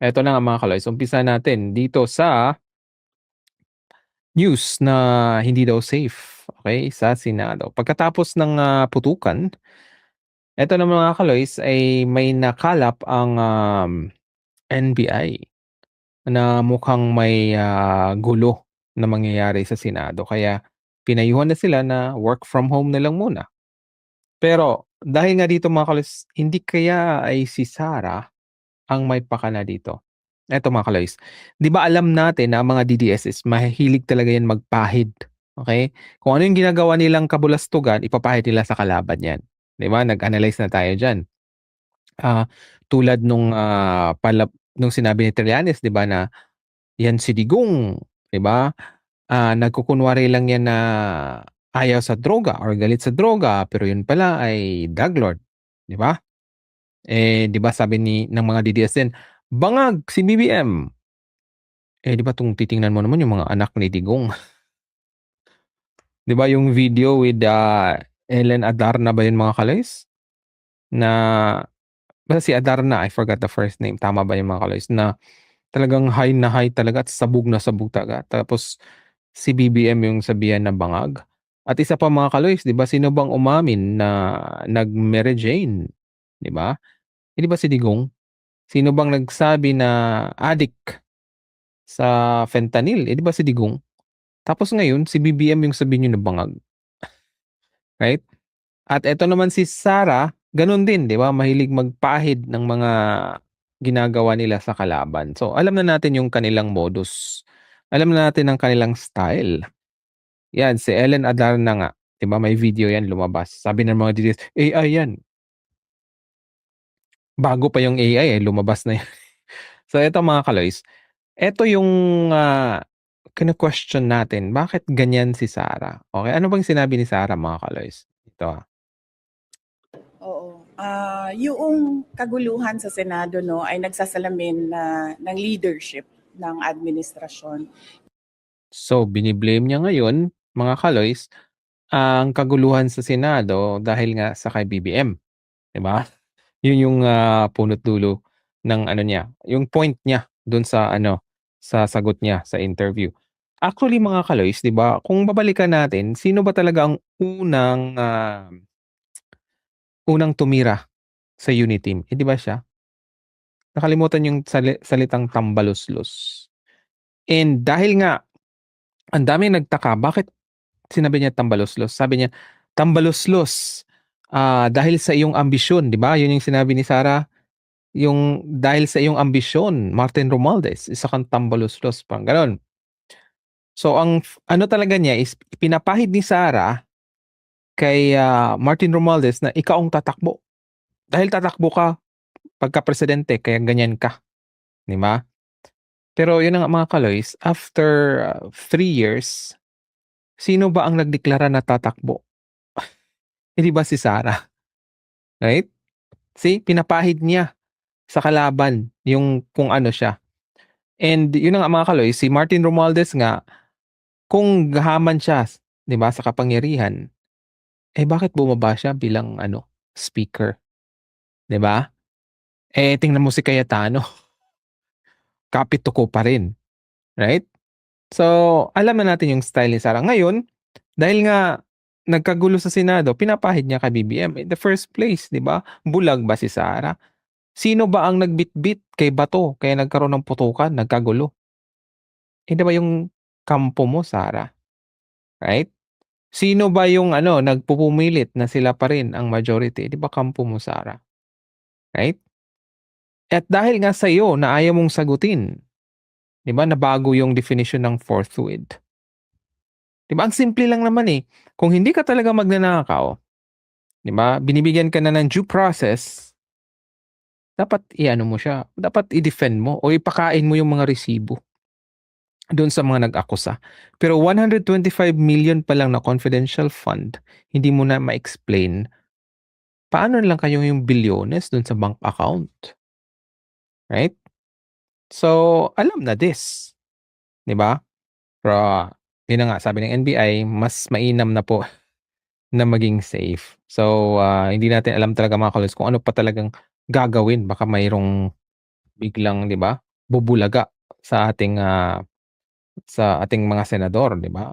Eto na nga mga kaloys, umpisahan natin dito sa news na hindi daw safe, okey, sa Senado. Pagkatapos ng, putukan, eto na mga kaloys ay may nakalap ang, NBI na mukhang may, gulo na mangyayari sa Senado kaya pinayuhan na sila na work from home na lang muna. Pero dahil nga dito mga kaloys, hindi kaya ay si Sara ang may pakana dito? Eto mga kaloys, 'di ba alam natin na ang mga DDS is mahihilig talaga 'yan magpahid, okey? Kung ano yung ginagawa nilang kabulastugan, ipapahid nila sa kalaban 'yan, 'di ba? Nag-analyze na tayo diyan. Tulad nung, nung sinabi ni Trillanes 'di ba na 'yan si Digong, 'di ba? Nagkukunwari lang 'yan na ayaw sa droga or galit sa droga, pero yun pala ay drug lord, 'di ba? 'Di ba sabi ng mga DDS din, "Bangag si BBM." 'Di ba kung titingnan mo naman yung mga anak ni Digong, 'di ba yung video with, Ellen Adarna ba yun mga kaloys? Na basta si Adarna, I forgot the first name, tama ba yun mga kaloys? Na talagang high na high talaga at sabog na sabog talaga. Tapos si BBM yung sabihan na bangag. At isa pa mga kaloys, 'di ba sino bang umamin na nag-Mary Jane, 'di ba? 'Di ba si Digong? Sino bang nagsabi na addict sa fentanyl, 'di ba si Digong? Tapos ngayon si BBM yung sabihin niyo na bangag, right? At eto naman si Sarah, gano'n din 'di ba, mahilig magpahid ng mga ginagawa nila sa kalaban. So, alam na natin yung kanilang modus, alam na natin ang kanilang style. 'Yan si Ellen Adarna nga, 'di ba may video 'yan lumabas. Sabi ng mga DDS, "AI 'yan." Bago pa yung AI, lumabas na 'yan. So eto mga kaloys, eto yung, kine-question natin, bakit ganyan si Sarah? Okey, ano bang sinabi ni Sarah mga kaloys? Ito, Oo. Yuong kaguluhan sa Senado 'no ay nagsasalamin na ng leadership ng administrasyon. So, bini-blame niya ngayon, mga kaloys, ang kaguluhan sa Senado dahil nga sa kay BBM, 'di ba? 'Yun yung, punot dulo ng ano niya, yung point niya dun sa ano, sa sagot niya sa interview. Actually mga kaloys, 'di ba, kung babalikan natin, sino ba talaga ang unang tumira sa Uniteam, 'di ba siya? Nakalimutan yung salitang tambaluslos. And dahil nga ang daming nagtaka bakit sinabi niya tambaluslos, sabi niya, "Tambaluslos, dahil sa iyong ambisyon." 'Di ba, yun yung sinabi ni Sarah, yung dahil sa iyong ambisyon, Martin Romualdez, isa kang tambaluslos, parang gano'n. So ang ano talaga niya is pinapahid ni Sarah kay, Martin Romualdez na ikaw ang tatakbo. Dahil tatakbo ka pagka-presidente kaya ganyan ka, 'di ba? Pero yun na nga mga kaloys, after, 3 years, sino ba ang nagdeklara na tatakbo? 'Di ba si Sarah, right? See, pinapahid niya sa kalaban yung kung ano siya. And yun na nga mga kaloy, si Martin Romualdez nga, kung gahaman siya, 'di ba, sa kapangyarihan, bakit bumaba siya bilang ano, speaker, 'di ba? Tingnan mo si Cayetano, kapit-tuko pa rin, right? So, alam na natin yung style ni Sara. Ngayon, dahil nga nagkagulo sa Senado, pinapahid niya kay BBM. In the first place, 'di ba? Bulag ba si Sara? Sino ba ang nagbitbit kay Bato kaya nagkaroon ng putukan, nagkagulo? 'Di ba yung kampo mo, Sara, right? Sino ba yung ano, nagpupumilit na sila pa rin ang majority, 'di ba kampo mo, Sara, right? At dahil nga sa'yo na ayaw mong sagutin, 'di ba, nabago yung definition ng forthwith. 'Di ba, ang simple lang naman, eh. Kung hindi ka talaga magnanakaw, 'di ba, binibigyan ka na ng due process, dapat i-ano mo siya, dapat i-defend mo o ipakain mo yung mga resibo do'n sa mga nag-akusa. Pero 125 million pa lang na confidential fund, hindi mo na ma-explain, paano lang kayo yung bilyones do'n sa bank account, right? So, alam na this, 'di ba? Pero, yun na nga sabi ng NBI, mas mainam na po na maging safe. So, hindi natin alam talaga mga kalods kung ano pa talagang gagawin, baka mayroong biglang, 'di ba? bubulaga sa ating mga senador, 'di ba?